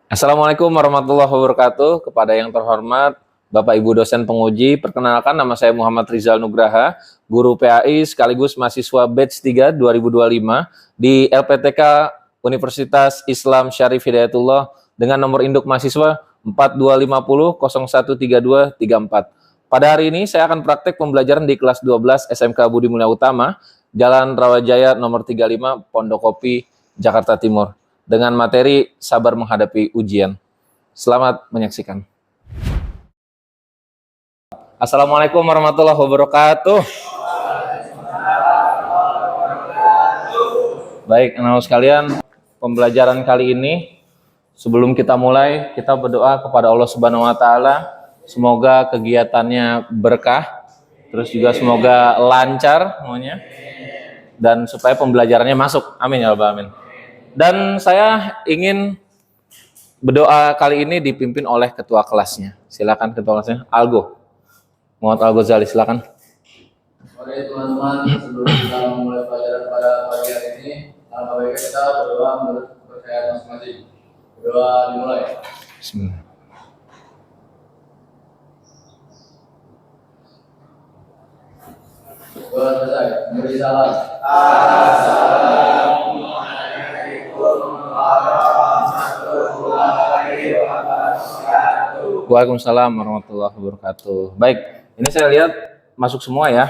Assalamualaikum warahmatullahi wabarakatuh. Kepada yang terhormat Bapak Ibu dosen penguji, perkenalkan nama saya Muhammad Rizal Nugraha, guru PAI sekaligus mahasiswa batch 3 2025 di LPTK Universitas Islam Syarif Hidayatullah dengan nomor induk mahasiswa 4250013234. Pada hari ini saya akan praktek pembelajaran di kelas 12 SMK Budi Mulia Utama, Jalan Rawajaya nomor 35, Pondokopi, Jakarta Timur, dengan materi sabar menghadapi ujian. Selamat menyaksikan. Assalamualaikum warahmatullahi wabarakatuh. Baik, anak-anak sekalian, pembelajaran kali ini sebelum kita mulai, kita berdoa kepada Allah Subhanahu wa taala, semoga kegiatannya berkah, terus juga semoga lancar semuanya, dan supaya pembelajarannya masuk. Amin ya rabbal alamin. Dan saya ingin berdoa kali ini dipimpin oleh ketua kelasnya. Silakan ketua kelasnya, Algo. Muhammad Al-Ghazali, silakan. Oke teman-teman, sebelum kita memulai pelajaran pada pagi hari ini, alangkah baiknya kita berdoa menurut kepercayaan masing-masing. Berdoa dimulai. Bismillah. Doa selesai. Memberi salam. Waalaikumsalam warahmatullahi wabarakatuh. Baik, ini saya lihat masuk semua ya.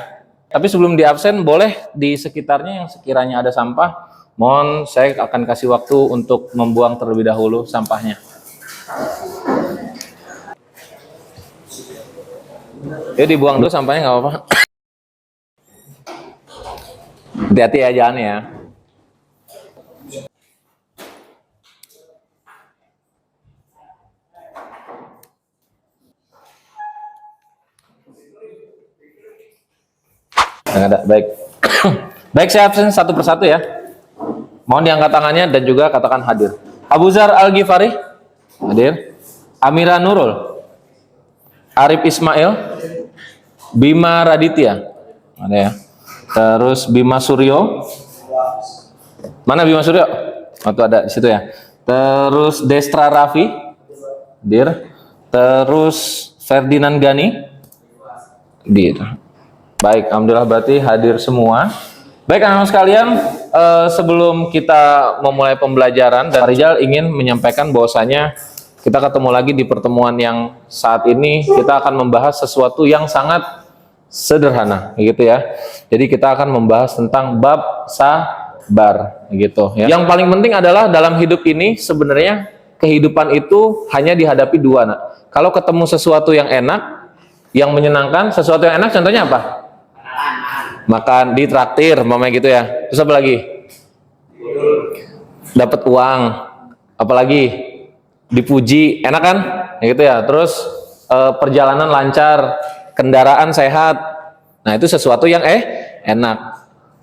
Tapi sebelum di absen, boleh di sekitarnya yang sekiranya ada sampah, mohon saya akan kasih waktu untuk membuang terlebih dahulu sampahnya. Ya dibuang dulu sampahnya, nggak apa-apa. Hati-hati ya jalannya ya. Nggak ada, baik. Baik, saya absen satu persatu ya. Mohon diangkat tangannya dan juga katakan hadir. Abu Zar Al-Ghifari, hadir. Amira Nurul, Arif Ismail, Bima Raditya, ada ya. Terus Bima Suryo, mana Bima Suryo? Oh, itu ada di situ ya. Terus Destra Raffi, hadir. Terus Ferdinand Gani, hadir. Baik, alhamdulillah berarti hadir semua. Baik anak-anak sekalian, sebelum kita memulai pembelajaran, dan Pak Rizal ingin menyampaikan bahwasanya kita ketemu lagi di pertemuan yang saat ini kita akan membahas sesuatu yang sangat sederhana, gitu ya. Jadi kita akan membahas tentang bab sabar, gitu ya. Yang paling penting adalah dalam hidup ini sebenarnya kehidupan itu hanya dihadapi dua, nak. Kalau ketemu sesuatu yang enak, yang menyenangkan, sesuatu yang enak contohnya apa? Makan di traktir, mamanya gitu ya. Terus apa lagi? Dapat uang, apalagi dipuji, enak kan? Gitu ya. Terus perjalanan lancar, kendaraan sehat. Nah itu sesuatu yang enak.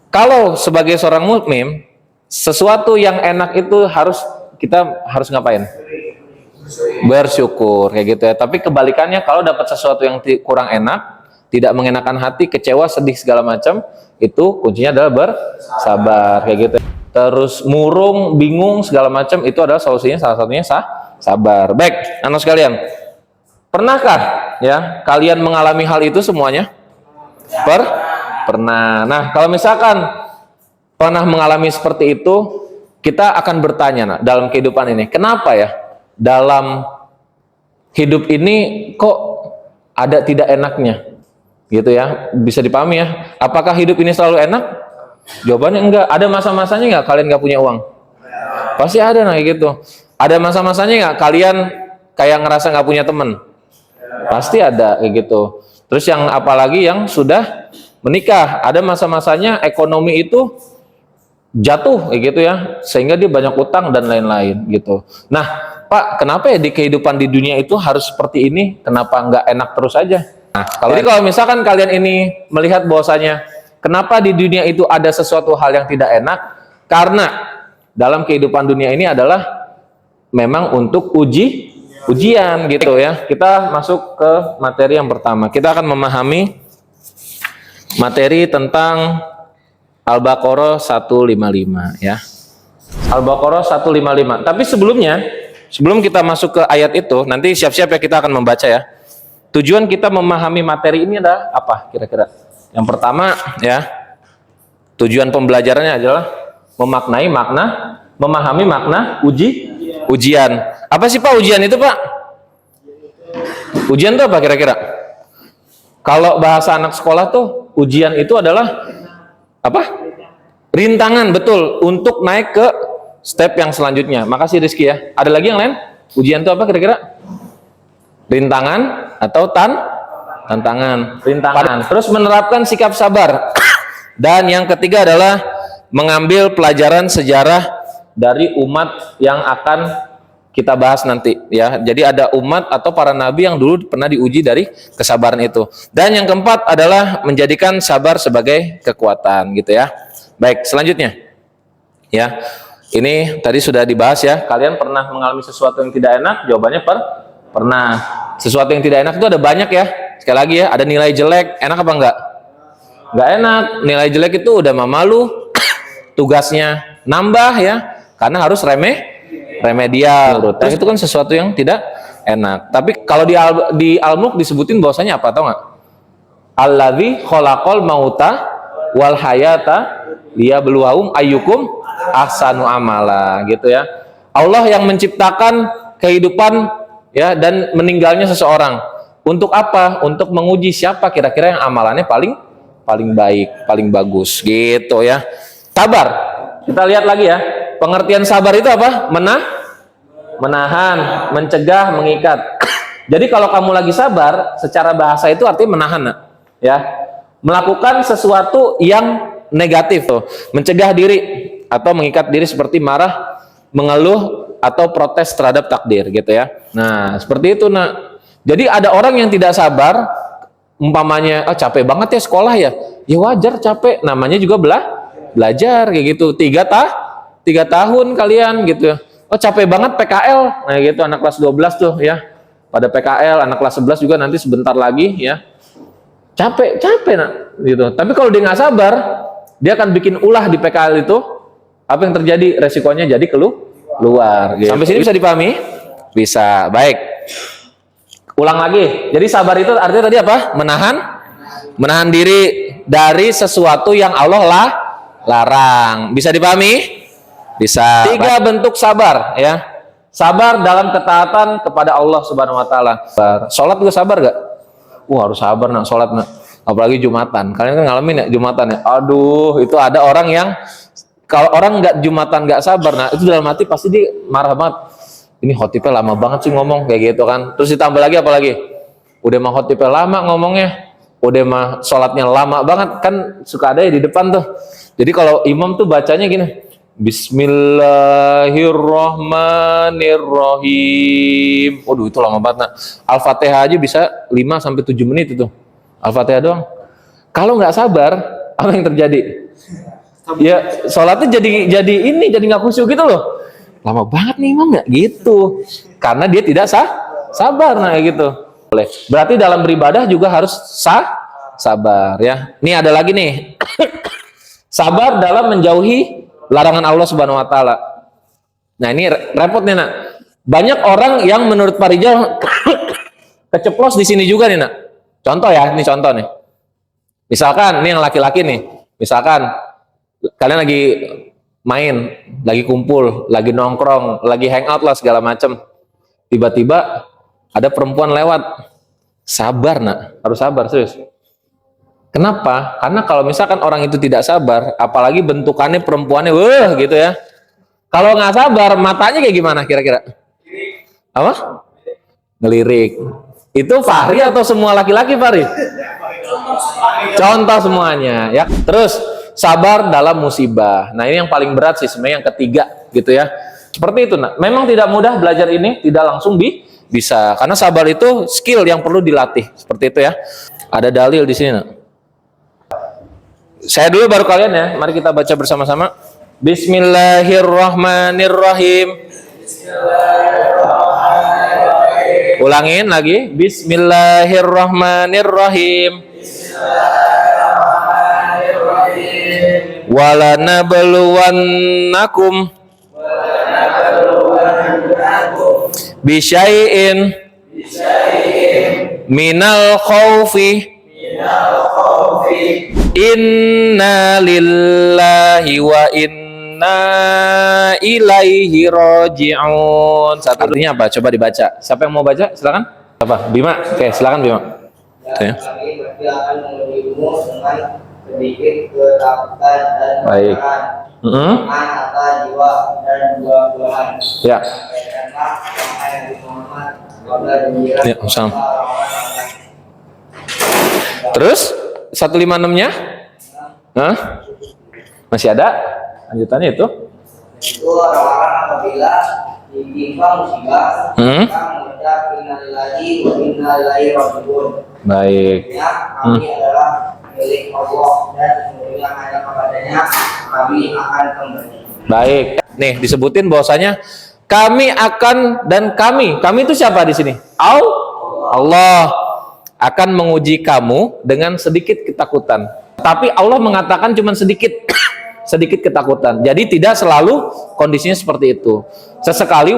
Kalau sebagai seorang mukmin, sesuatu yang enak itu kita harus ngapain? Bersyukur kayak gitu ya. Tapi kebalikannya, kalau dapat sesuatu yang kurang enak, tidak mengenakan hati, kecewa, sedih segala macam, itu kuncinya adalah bersabar kayak gitu. Terus murung, bingung segala macam, itu adalah solusinya, salah satunya sabar. Baik, anak sekalian, pernahkah ya kalian mengalami hal itu semuanya? Pernah. Nah, kalau misalkan pernah mengalami seperti itu, kita akan bertanya, nah, dalam kehidupan ini, kenapa ya dalam hidup ini kok ada tidak enaknya? Gitu ya, bisa dipahami ya. Apakah hidup ini selalu enak? Jawabannya enggak. Ada masa-masanya enggak kalian enggak punya uang? Pasti ada, nah gitu. Ada masa-masanya enggak kalian kayak ngerasa enggak punya teman? Pasti ada kayak gitu. Terus yang apalagi yang sudah menikah, ada masa-masanya ekonomi itu jatuh kayak gitu ya, sehingga dia banyak utang dan lain-lain gitu. Nah, Pak, kenapa ya di kehidupan di dunia itu harus seperti ini? Kenapa enggak enak terus aja? Nah, jadi kalau misalkan kalian ini melihat bahwasanya kenapa di dunia itu ada sesuatu hal yang tidak enak, karena dalam kehidupan dunia ini adalah memang untuk ujian gitu ya. Kita masuk ke materi yang pertama. Kita akan memahami materi tentang Al-Baqarah 155 ya. Al-Baqarah 155. Tapi sebelumnya Sebelum kita masuk ke ayat itu, nanti siap-siap ya kita akan membaca ya. Tujuan kita memahami materi ini adalah apa kira-kira? Yang pertama ya, tujuan pembelajarannya adalah memaknai makna, memahami makna ujian. Apa sih Pak ujian itu Pak? Ujian itu apa kira-kira? Kalau bahasa anak sekolah tuh ujian itu adalah apa? Rintangan, betul, untuk naik ke step yang selanjutnya. Makasih Rizky ya. Ada lagi yang lain? Ujian itu apa kira-kira? Rintangan atau tantangan? Rintangan. Terus menerapkan sikap sabar. Dan yang ketiga adalah mengambil pelajaran sejarah dari umat yang akan kita bahas nanti ya. Jadi ada umat atau para nabi yang dulu pernah diuji dari kesabaran itu. Dan yang keempat adalah menjadikan sabar sebagai kekuatan gitu ya. Baik, selanjutnya ya. Ini tadi sudah dibahas ya. Kalian pernah mengalami sesuatu yang tidak enak? Jawabannya pernah. Sesuatu yang tidak enak itu ada banyak ya. Sekali lagi ya, ada nilai jelek. Enak apa enggak? Enggak enak. Nilai jelek itu udah mamalu. Tugasnya nambah ya. Karena harus remedial. Terus itu kan sesuatu yang tidak enak. Tapi kalau di Al-Mulk disebutin bahwasanya apa, tau nggak? Alladzi khalaqal mauta wal hayata liyabluwahum ayyukum ahsanu amala gitu ya. Allah yang menciptakan kehidupan ya dan meninggalnya seseorang. Untuk apa? Untuk menguji siapa kira-kira yang amalannya paling baik, paling bagus gitu ya. Sabar. Kita lihat lagi ya. Pengertian sabar itu apa? Menahan, mencegah, mengikat. Jadi kalau kamu lagi sabar, secara bahasa itu artinya menahan, ya. Melakukan sesuatu yang negatif tuh, mencegah diri atau mengikat diri seperti marah, mengeluh atau protes terhadap takdir gitu ya. Nah, seperti itu, Nak. Jadi ada orang yang tidak sabar, umpamanya capek banget ya sekolah ya. Ya wajar capek, namanya juga belajar kayak gitu. 3 tahun kalian gitu ya. Oh capek banget PKL, nah gitu anak kelas 12 tuh ya. Pada PKL, anak kelas 11 juga nanti sebentar lagi ya. Capek Nak gitu. Tapi kalau dia nggak sabar, dia akan bikin ulah di PKL itu. Apa yang terjadi? Resikonya jadi keluar. Gitu. Sampai sini bisa dipahami? Bisa. Baik. Ulang lagi. Jadi sabar itu artinya tadi apa? Menahan diri dari sesuatu yang Allah larang. Bisa dipahami? Bisa. 3 bentuk sabar ya. Sabar dalam ketaatan kepada Allah Subhanahu wa taala. Salat juga sabar gak? Wah, harus sabar nak salat nak. Apalagi Jumatan. Kalian kan ngalamin ya Jumatan ya. Aduh, itu ada orang yang kalau orang nggak Jumatan nggak sabar, nah itu dalam hati pasti dia marah banget. Ini khotibnya lama banget sih ngomong kayak gitu kan. Terus ditambah lagi apa lagi? Udah mah khotibnya lama ngomongnya. Udah mah sholatnya lama banget kan suka ada ya di depan tuh. Jadi kalau imam tuh bacanya gini. Bismillahirrahmanirrahim. Waduh itu lama banget nak. Al-Fatihah aja bisa 5-7 menit itu. Al-Fatihah doang. Kalau nggak sabar, apa yang terjadi? Ya sholatnya jadi nggak khusyuk gitu loh. Lama banget nih imam nggak gitu. Karena dia tidak sabar nah gitu. Boleh. Berarti dalam beribadah juga harus sabar ya. Ini ada lagi nih. Sabar dalam menjauhi larangan Allah Subhanahu wa taala. Nah, ini repot nih, Nak. Banyak orang yang menurut Pak Rijal keceplos di sini juga nih, Nak. Contoh ya, ini contoh nih. Misalkan ini yang laki-laki nih. Misalkan kalian lagi main, lagi kumpul, lagi nongkrong, lagi hangout lah segala macam. Tiba-tiba ada perempuan lewat. Sabar, Nak. Harus sabar, serius. Kenapa? Karena kalau misalkan orang itu tidak sabar, apalagi bentukannya perempuannya, gitu ya. Kalau nggak sabar, matanya kayak gimana kira-kira? Apa? Ngelirik. Itu Fahri atau semua laki-laki Fahri? Contoh semuanya, ya. Terus sabar dalam musibah. Nah ini yang paling berat sih sebenarnya yang ketiga, gitu ya. Seperti itu, nah. Memang tidak mudah belajar ini, tidak langsung bisa. Karena sabar itu skill yang perlu dilatih, seperti itu ya. Ada dalil di sini, nah. Saya dulu baru kalian ya. Mari kita baca bersama-sama. Bismillahirrahmanirrahim. Ulangin lagi. Bismillahirrahmanirrahim. Walanabluwannakum bisyai'in minal khaufi inna lillahi wa inna ilaihi raji'un. Satu artinya apa? Coba dibaca. Siapa yang mau baca? Silakan. Apa? Bima. Oke, silakan Bima. Ya. Kami pasti akan mengujimu dengan sedikit ketakutan dan Baik. dengan harta jiwa dan buah-buahan. Ya. Sampaikanlah wahai Nabi Muhammad kabar gembira Ya, Ustaz. kepada orang-orang yang Terus 156-nya? Hah? Masih ada? Lanjutannya itu? itu orang-orang apabila ditimpa musibah mereka mengucap innalillahi wa inna ilaihi raji'un. Baik. Ya, kami adalah milik Allah dan sesungguhnya hanya kepadanya kami akan kembali. Baik. Nih disebutin bahwasanya kami akan dan kami itu siapa di sini? Allah akan menguji kamu dengan sedikit ketakutan. Tapi Allah mengatakan cuma sedikit sedikit ketakutan. Jadi tidak selalu kondisinya seperti itu. Sesekali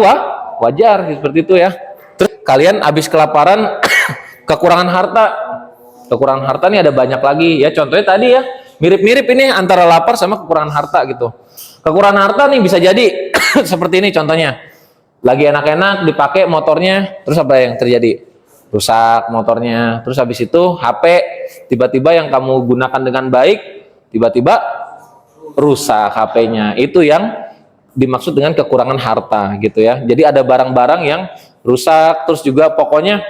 wajar seperti itu ya. Terus kalian habis kelaparan, kekurangan harta. Kekurangan harta nih ada banyak lagi ya. Contohnya tadi ya, mirip-mirip ini antara lapar sama kekurangan harta gitu. Kekurangan harta nih bisa jadi seperti ini contohnya. Lagi enak-enak dipakai motornya, terus apa yang terjadi? Rusak motornya. Terus habis itu HP tiba-tiba yang kamu gunakan dengan baik tiba-tiba rusak HP-nya. Itu yang dimaksud dengan kekurangan harta gitu ya. Jadi ada barang-barang yang rusak, terus juga pokoknya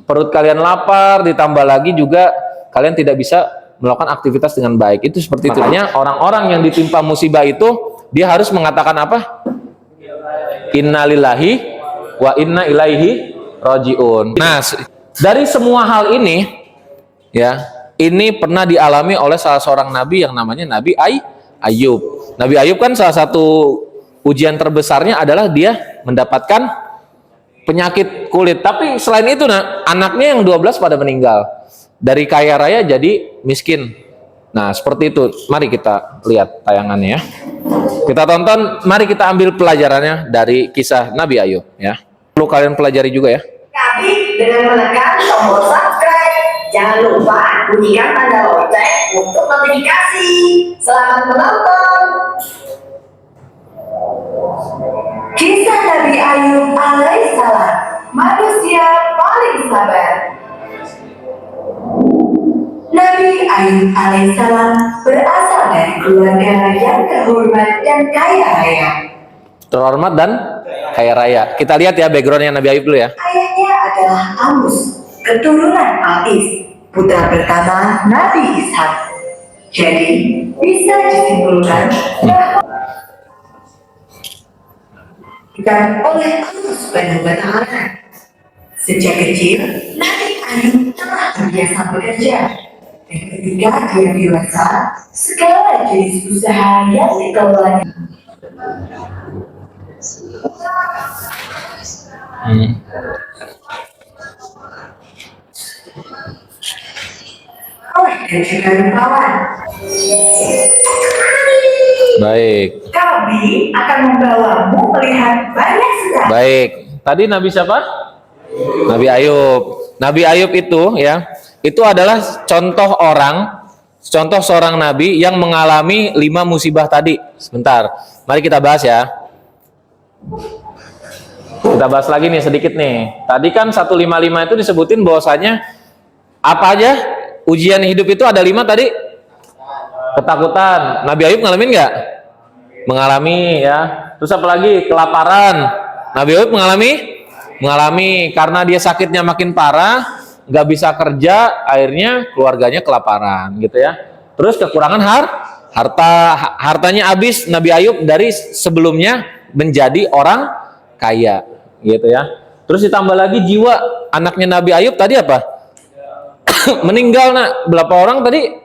perut kalian lapar, ditambah lagi juga kalian tidak bisa melakukan aktivitas dengan baik. Itu seperti itu. Makanya orang-orang yang ditimpa musibah itu dia harus mengatakan apa? Innalillahi wa inna ilaihi raji'un. Nah, dari semua hal ini ya, ini pernah dialami oleh salah seorang nabi yang namanya Nabi Ayub. Nabi Ayub kan salah satu ujian terbesarnya adalah dia mendapatkan penyakit kulit. Tapi selain itu anaknya yang 12 pada meninggal. Dari kaya raya jadi miskin. Nah, seperti itu. Mari kita lihat tayangannya ya. Kita tonton, mari kita ambil pelajarannya dari kisah Nabi Ayub ya. Perlu kalian pelajari juga ya. Kami dengan menekan tombol subscribe. Jangan lupa bunyikan tanda lonceng untuk notifikasi. Selamat menonton. Kisah Nabi Ayub alaihissalam, manusia paling sabar. Nabi Ayub alaihissalam berasal dari keluarga yang terhormat dan kaya raya. Terhormat dan kaya raya. Kita lihat ya backgroundnya Nabi Ayub dulu ya. Ayahnya adalah Amus, keturunan Al-Is, putra pertama Nabi Ishak. Jadi, bisa disimpulkan bahwa bukan oleh Allah Subhanahu wa Ta'ala. Sejak kecil, Nabi Ayub telah terbiasa bekerja. Dan ketika dia dewasa, segala jenis usaha yang dikelolanya dan juga rupawan. Baik. Kami akan membawamu melihat banyak sekali. Baik. Tadi Nabi siapa? Nabi Ayub. Nabi Ayub itu ya, itu adalah contoh seorang nabi yang mengalami 5 musibah tadi. Sebentar. Mari kita bahas ya. Kita bahas lagi nih sedikit nih. Tadi kan 155 itu disebutin bahwasanya apa aja ujian hidup itu ada 5 tadi. Ketakutan. Nabi Ayub ngalamin nggak? Mengalami ya. Terus apa lagi? Kelaparan. Nabi Ayub mengalami karena dia sakitnya makin parah, nggak bisa kerja, akhirnya keluarganya kelaparan gitu ya. Terus kekurangan hartanya habis. Nabi Ayub dari sebelumnya menjadi orang kaya gitu ya. Terus ditambah lagi jiwa anaknya Nabi Ayub tadi apa? Meninggal berapa orang tadi?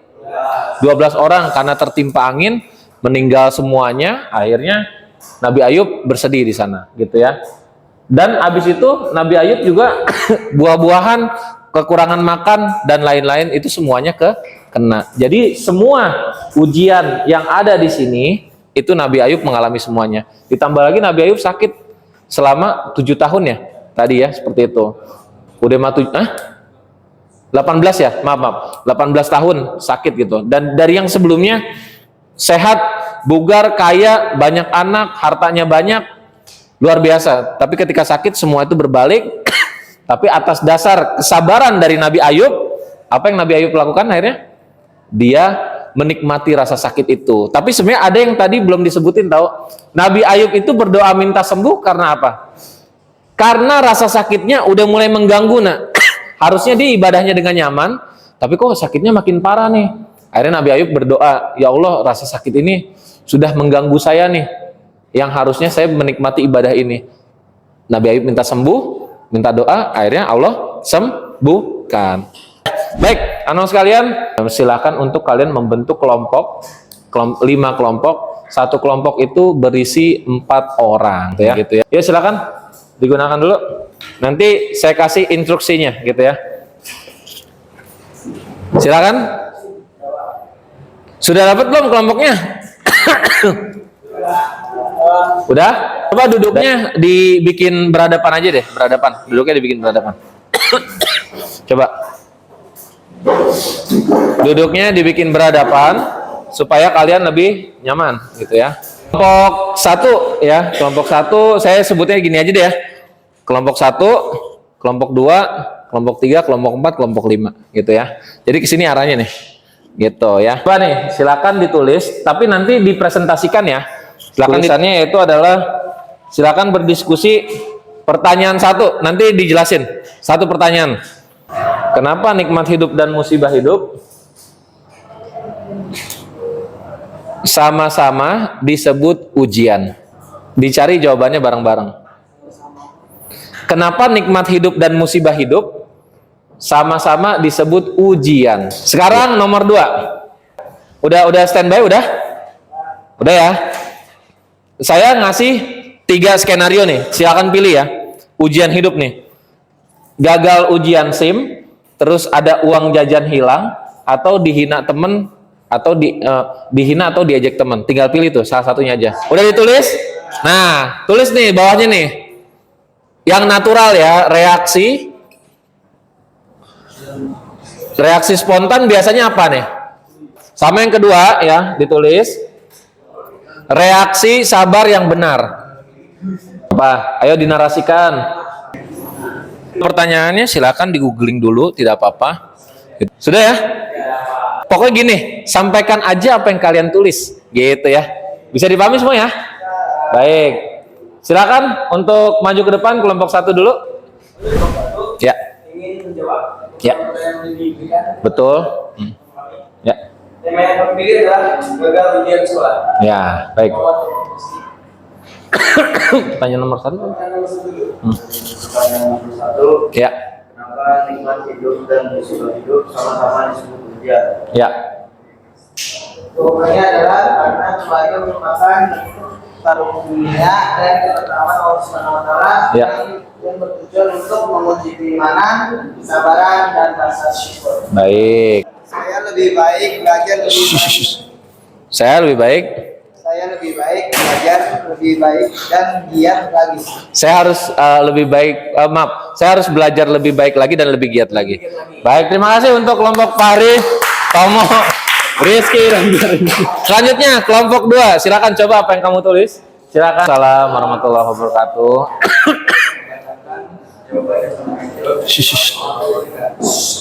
12 orang karena tertimpa angin meninggal semuanya. Akhirnya Nabi Ayub bersedih di sana gitu ya. Dan habis itu Nabi Ayub juga buah-buahan, kekurangan makan dan lain-lain itu semuanya kena. Jadi semua ujian yang ada di sini itu Nabi Ayub mengalami semuanya. Ditambah lagi Nabi Ayub sakit selama 7 tahun ya. tadi ya, seperti itu. Udah 18 ya, maaf 18 tahun sakit gitu. Dan dari yang sebelumnya sehat, bugar, kaya, banyak anak, hartanya banyak, luar biasa. Tapi ketika sakit semua itu berbalik. Tapi atas dasar kesabaran dari Nabi Ayub, apa yang Nabi Ayub lakukan akhirnya? Dia menikmati rasa sakit itu. Tapi sebenarnya ada yang tadi belum disebutin, tahu? Nabi Ayub itu berdoa minta sembuh karena apa? Karena rasa sakitnya udah mulai mengganggu, nak. Harusnya dia ibadahnya dengan nyaman, tapi kok sakitnya makin parah nih. Akhirnya Nabi Ayub berdoa, ya Allah, rasa sakit ini sudah mengganggu saya nih, yang harusnya saya menikmati ibadah ini. Nabi Ayub minta sembuh, minta doa, akhirnya Allah sembuhkan. Baik, anak sekalian, silakan untuk kalian membentuk kelompok, 5 kelompok. Satu kelompok itu berisi 4 orang, gitu ya. Ya silakan digunakan dulu. Nanti saya kasih instruksinya, gitu ya. Silakan. Sudah dapat belum kelompoknya? Udah? Coba duduknya dibikin berhadapan aja deh, berhadapan. Duduknya dibikin berhadapan. Coba. Duduknya dibikin berhadapan supaya kalian lebih nyaman, gitu ya. Kelompok 1 ya, kelompok 1 saya sebutnya gini aja deh ya. Kelompok 1, kelompok 2, kelompok 3, kelompok 4, kelompok 5, gitu ya. Jadi ke sini arahnya nih. Gitu ya. Coba nih, silakan ditulis, tapi nanti dipresentasikan ya. Silakan tulisannya yaitu adalah silakan berdiskusi. Pertanyaan 1 nanti dijelasin. 1 pertanyaan. Kenapa nikmat hidup dan musibah hidup sama-sama disebut ujian? Dicari jawabannya bareng-bareng. Kenapa nikmat hidup dan musibah hidup sama-sama disebut ujian? Sekarang nomor 2. Udah standby udah? Udah ya? Saya ngasih 3 skenario nih. Silakan pilih ya. Ujian hidup nih. Gagal ujian SIM, terus ada uang jajan hilang, atau dihina temen, atau dihina atau diejek temen. Tinggal pilih tuh salah satunya aja. Udah ditulis? Nah, tulis nih bawahnya nih. Yang natural ya, reaksi spontan biasanya apa nih? Sama yang kedua ya, ditulis. Reaksi sabar yang benar. Apa? Ayo dinarasikan. Pertanyaannya silakan di googling dulu, tidak apa-apa. Sudah ya? Pokoknya gini, sampaikan aja apa yang kalian tulis, gitu ya. Bisa dipahami semua ya? Baik. Silakan untuk maju ke depan kelompok 1 dulu. Ya. Ingin menjawab Ya. yang diberikan. Betul. Ya. Tema yang kami pilih adalah gagal ujian sekolah. Ya, baik. Pertanyaan nomor 1. Pertanyaan nomor 1. Ya. Kenapa nikmat hidup dan musibah hidup sama-sama disebut ujian? Ya. Jawabannya adalah karena keluarga merupakan taruh dunia dan keutamaan Allah Subhanahu Wa Taala Ya. yang bertujuan untuk menguji keimanan, kesabaran dan rasa syukur. Baik. Saya lebih baik belajar lebih baik. Saya lebih baik. Saya lebih baik belajar lebih baik dan giat lagi. Saya harus lebih baik. Saya harus belajar lebih baik lagi dan lebih giat lagi. Baik, terima kasih untuk kelompok Faris, Tomo, Rizky, dan selanjutnya kelompok 2. Silakan coba apa yang kamu tulis. Silakan. Assalamualaikum warahmatullahi wabarakatuh.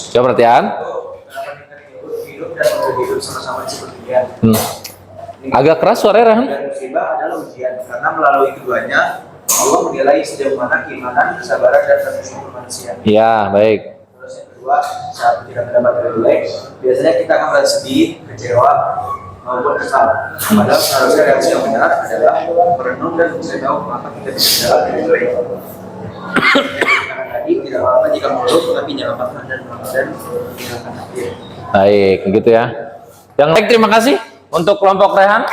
Coba perhatian. Hidup dan hidup sama-sama seperti dia. Agak keras suaranya, Rehan. Dan musibah adalah ujian karena melalui keduanya Allah menilai sejauh mana keimanan, kesabaran dan rasa syukur manusia. Iya, baik. Terus yang kedua, saat kita mendapat relay, biasanya kita akan merasa sedih, kecewa, maupun kesal. Padahal seharusnya reaksi yang benar adalah merenung dan mencari tahu mengapa kita bisa jalan dengan baik. Karena tadi tidak apa-apa jika buruk, tapi jangan patah dan jangan akhir. Baik, gitu ya. Yang baik, terima kasih untuk kelompok Rehan,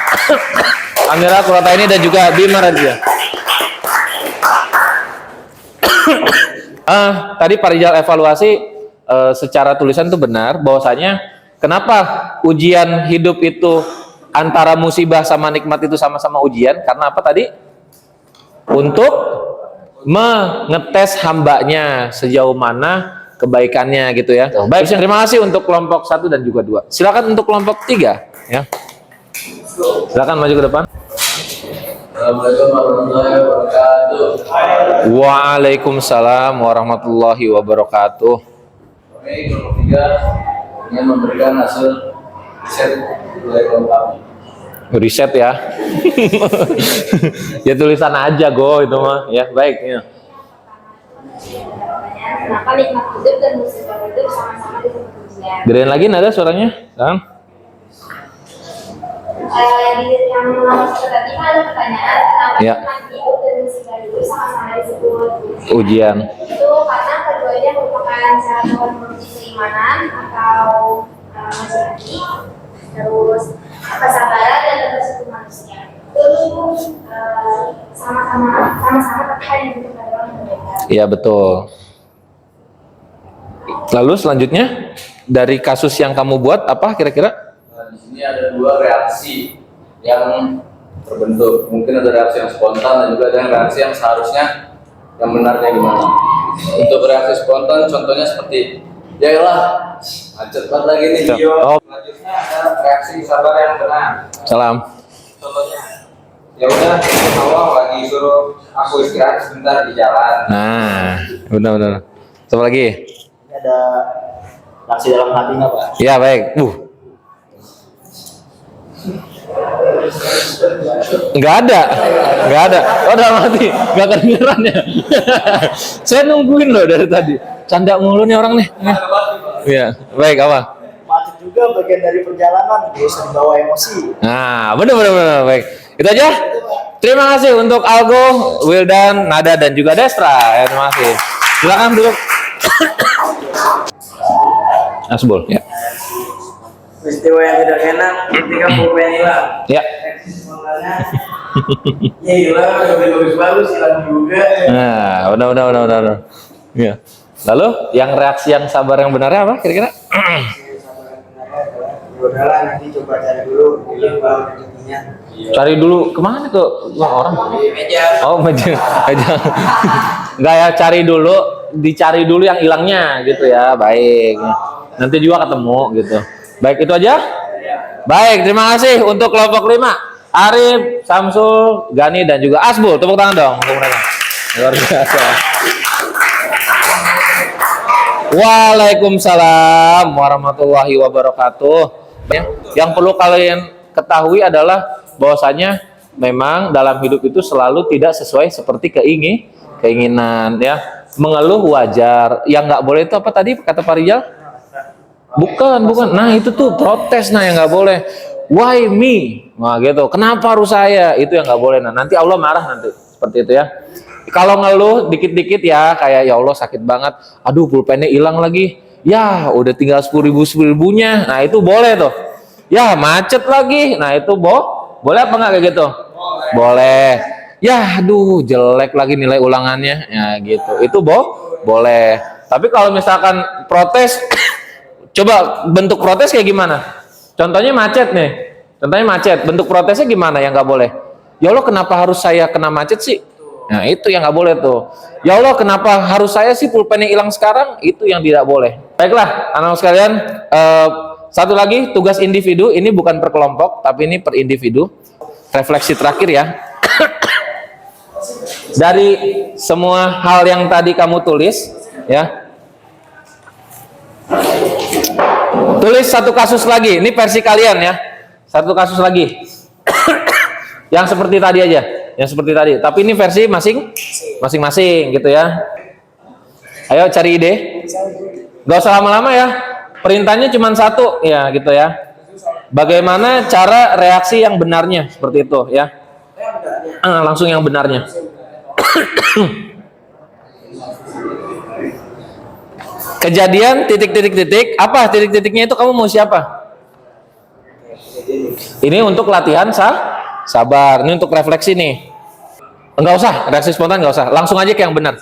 Amira Kurataini dan juga Bima Radzia. Tadi Pak Rijal evaluasi secara tulisan itu benar bahwasanya kenapa ujian hidup itu antara musibah sama nikmat itu sama-sama ujian? Karena apa tadi? Untuk mengetes hambanya sejauh mana kebaikannya gitu ya. Baik, terima kasih untuk kelompok 1 dan juga 2. Silakan untuk kelompok 3 ya. Silakan maju ke depan. Assalamualaikum warahmatullahi wabarakatuh. Waalaikumsalam warahmatullahi wabarakatuh. Kami kelompok 3 ingin memberikan hasil riset dari kelompok kami. Riset ya. Ya tulisan aja go itu mah. Ya, baik ya. Kenapa nikmat hidup dan musibah hidup sama-sama disebut ujian? Gedein lagi nada suaranya, Kang. Yang nomor satu tadi kan ada pertanyaan kenapa Ya. nikmat hidup dan musibah hidup sama-sama disebut Ujian. Itu karena keduanya merupakan cara Tuhan menguji keimanan atau masyarakat, terus kesabaran dan kebersihan manusia. Itu sama-sama tapi hanya bentuk adalah berbeda. Iya betul. Lalu selanjutnya dari kasus yang kamu buat apa kira-kira? Nah, di sini ada 2 reaksi yang terbentuk. Mungkin ada reaksi yang spontan dan juga ada yang reaksi yang seharusnya yang benarnya gimana. Untuk reaksi spontan contohnya seperti, ya lah, macet banget lagi nih. Oh. Selanjutnya ada reaksi sabar yang benar. Salam. Contohnya, ya udah, Allah lagi suruh aku istirahat sebentar di jalan. Nah, benar-benar. Coba lagi. Ini ada reaksi dalam hatinya, Pak. Ya baik. Nggak ada. Oh dalam hati, nggak kedengeran ya. Saya nungguin loh dari tadi. Canda mulu nih orang nih. Iya, baik apa? Macet juga bagian dari perjalanan, bisa dibawa emosi. Nah, benar. Baik. Itu aja. Terima kasih untuk Algo, Wildan, Nada dan juga Destra. Ya, terima kasih. Silakan duduk. Asbol, ya. Peristiwa yang tidak enak ketika pulpen hilang. Ya. Sebenarnya, ya hilang, udah bagus-bagus hilang juga. Nah, benar. Ya. Lalu yang reaksi yang sabar yang benarnya apa kira-kira? Udahlah, nanti coba cari dulu, ini baru rezekinya. Cari dulu kemana tuh orang? Di meja. Oh meja. Enggak ya, dicari dulu yang hilangnya gitu ya. Baik. Nanti juga ketemu gitu. Baik, itu aja. Baik, terima kasih untuk kelompok 5. Arif, Samsul, Gani dan juga Asbul. Tepuk tangan dong untuk mereka. Luar biasa. Waalaikumsalam warahmatullahi wabarakatuh. Ya, yang perlu kalian ketahui adalah bahwasanya memang dalam hidup itu selalu tidak sesuai seperti keinginan ya. Mengeluh wajar. Yang nggak boleh itu apa tadi kata Pak Rijal? Bukan. Nah itu tuh protes, nah yang nggak boleh. Why me? Nah gitu. Kenapa harus saya? Itu yang nggak boleh. Nah nanti Allah marah nanti seperti itu ya. Kalau ngeluh dikit-dikit ya kayak ya Allah sakit banget. Aduh pulpennya hilang lagi. Ya udah tinggal 10.000-10.000-nya. Nah itu boleh tuh. Ya macet lagi. Nah itu boleh apa nggak kayak gitu? Boleh. Ya aduh jelek lagi nilai ulangannya. Ya gitu. Itu boleh. Tapi kalau misalkan protes coba bentuk protes kayak gimana? Contohnya macet nih. Bentuk protesnya gimana yang nggak boleh? Ya Allah kenapa harus saya kena macet sih? Nah itu yang nggak boleh tuh. Ya Allah kenapa harus saya sih pulpennya hilang sekarang? Itu yang tidak boleh. Baiklah anak-anak sekalian. Satu lagi tugas individu. Ini bukan per kelompok tapi ini per individu. Refleksi terakhir ya. Dari semua hal yang tadi kamu tulis ya. Tulis satu kasus lagi. Ini versi kalian ya. Satu kasus lagi. Yang seperti tadi aja. Yang seperti tadi. Tapi ini versi masing-masing gitu ya. Ayo cari ide. Gak usah lama-lama ya. Perintahnya cuma satu ya gitu ya. Bagaimana cara reaksi yang benarnya seperti itu ya. Langsung yang benarnya. Kejadian titik. Apa titik-titiknya itu kamu mau siapa? Ini untuk latihan sabar. Ini untuk refleksi nih. Enggak usah, reaksi spontan enggak usah. Langsung aja ke yang benar.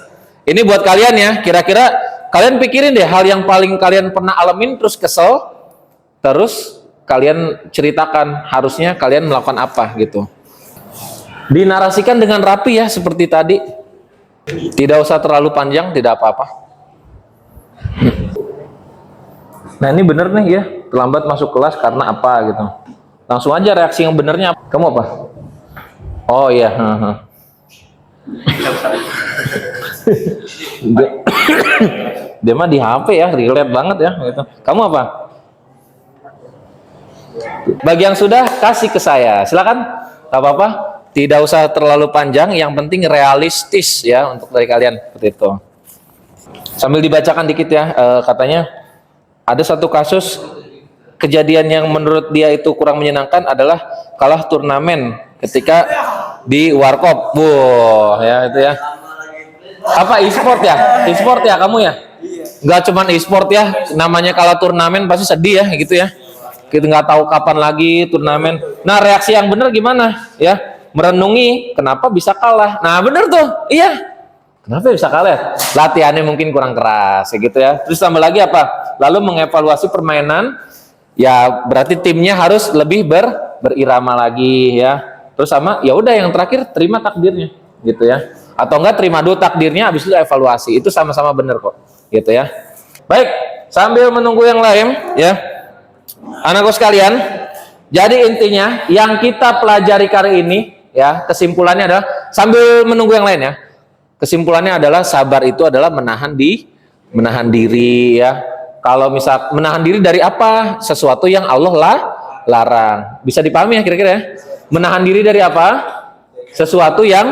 Ini buat kalian ya. Kira-kira kalian pikirin deh hal yang paling kalian pernah alamin terus kesel. Terus kalian ceritakan harusnya kalian melakukan apa gitu. Dinarasikan dengan rapi ya seperti tadi. Tidak usah terlalu panjang, tidak apa-apa. Nah ini bener nih ya, terlambat masuk kelas karena apa gitu. Langsung aja reaksi yang benernya. Kamu apa? Oh iya. Dia mah di HP ya, relate banget ya gitu. Kamu apa? Bagi yang sudah, kasih ke saya. Silakan. Gak apa-apa. Tidak usah terlalu panjang, yang penting realistis ya untuk dari kalian seperti itu. Sambil dibacakan dikit ya, katanya ada satu kasus kejadian yang menurut dia itu kurang menyenangkan adalah kalah turnamen ketika di Warkop. Wow, ya itu ya. Apa e-sport ya? E-sport ya kamu ya? Nggak cuman e-sport ya, namanya kalah turnamen pasti sedih ya gitu ya. Kita nggak tahu kapan lagi turnamen. Nah reaksi yang benar gimana ya? Merenungi kenapa bisa kalah. Nah bener tuh, iya. Kenapa bisa kalah? Latihannya mungkin kurang keras, kayak gitu ya. Terus tambah lagi apa? Lalu mengevaluasi permainan, ya berarti timnya harus lebih berirama lagi ya. Terus sama, ya udah yang terakhir terima takdirnya, gitu ya. Atau enggak terima dulu takdirnya, habis itu evaluasi. Itu sama-sama bener kok, gitu ya. Baik, sambil menunggu yang lain, ya. Anakku sekalian, jadi intinya yang kita pelajari kali ini, ya kesimpulannya adalah sambil menunggu yang lain ya. Kesimpulannya adalah sabar itu adalah menahan diri ya. Kalau misal menahan diri dari apa? Sesuatu yang Allah larang. Bisa dipahami ya kira-kira ya? Menahan diri dari apa? Sesuatu yang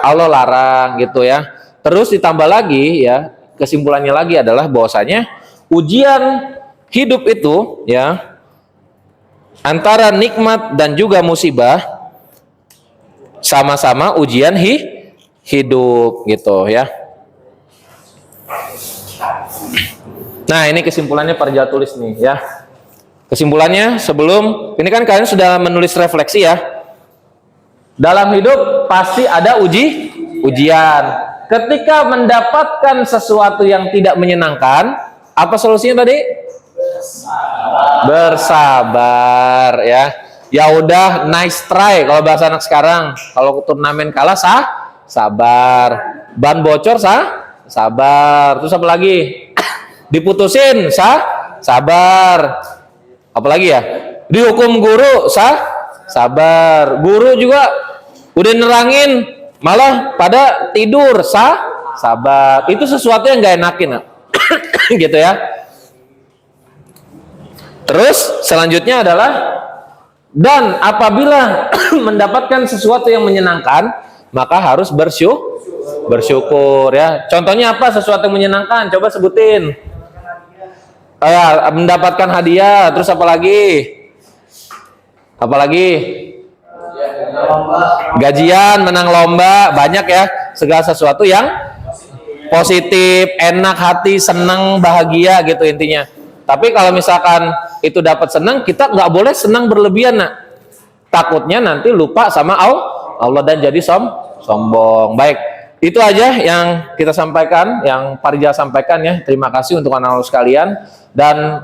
Allah larang gitu ya. Terus ditambah lagi ya, kesimpulannya lagi adalah bahwasanya ujian hidup itu ya antara nikmat dan juga musibah sama-sama ujian hidup gitu ya. Nah ini kesimpulannya Parja tulis nih ya. Kesimpulannya sebelum ini kan kalian sudah menulis refleksi ya. Dalam hidup pasti ada ujian. Ketika mendapatkan sesuatu yang tidak menyenangkan, apa solusinya tadi? Bersabar ya. Ya udah nice try kalau bahasa anak sekarang. Kalau turnamen kalah sabar. Ban bocor sabar. Terus apa lagi? Diputusin sabar. Apalagi ya? Dihukum guru sabar. Guru juga udah nerangin malah pada tidur sabar. Itu sesuatu yang gak enakin gitu ya. Terus selanjutnya adalah dan apabila mendapatkan sesuatu yang menyenangkan, maka harus bersyukur ya. Contohnya apa sesuatu yang menyenangkan? Coba sebutin. Mendapatkan hadiah, terus apa lagi? Apalagi? Gajian, menang lomba, banyak ya. Segala sesuatu yang positif, enak hati, senang, bahagia gitu intinya. Tapi kalau misalkan itu dapat senang, kita nggak boleh senang berlebihan nak. Takutnya nanti lupa sama Allah dan jadi sombong. Baik, itu aja yang kita sampaikan, yang Parja sampaikan ya. Terima kasih untuk anak-anak sekalian. Dan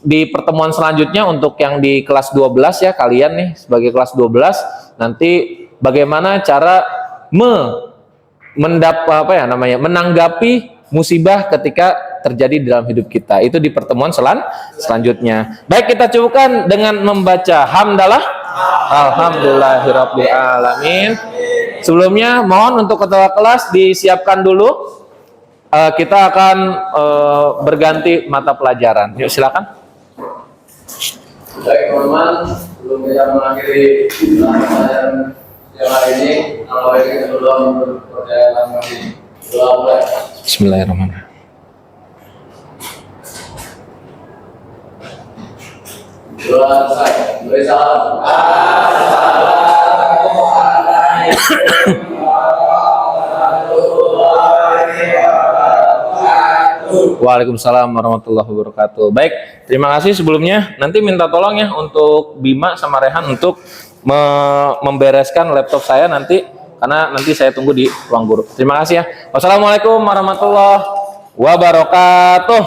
di pertemuan selanjutnya untuk yang di kelas 12 ya, kalian nih sebagai kelas 12 nanti bagaimana cara menanggapi musibah ketika terjadi dalam hidup kita. Itu di pertemuan selanjutnya. Baik, kita cukupkan dengan membaca hamdalah. Alhamdulillahirabbil alamin. Sebelumnya mohon untuk ketua kelas disiapkan dulu. Kita akan berganti mata pelajaran. Yuk silakan. Baik teman-teman, sebelum kita mengakhiri pelajaran yang hari ini, kalau kita belum perjalanan masih mulai. Bismillahirrahmanirrahim. Doa selesai. Beri salam. Waalaikumsalam warahmatullahi wabarakatuh. Baik, terima kasih sebelumnya. Nanti minta tolong ya untuk Bima sama Rehan untuk membereskan laptop saya nanti, karena nanti saya tunggu di ruang guru. Terima kasih ya. Wassalamualaikum warahmatullahi wabarakatuh.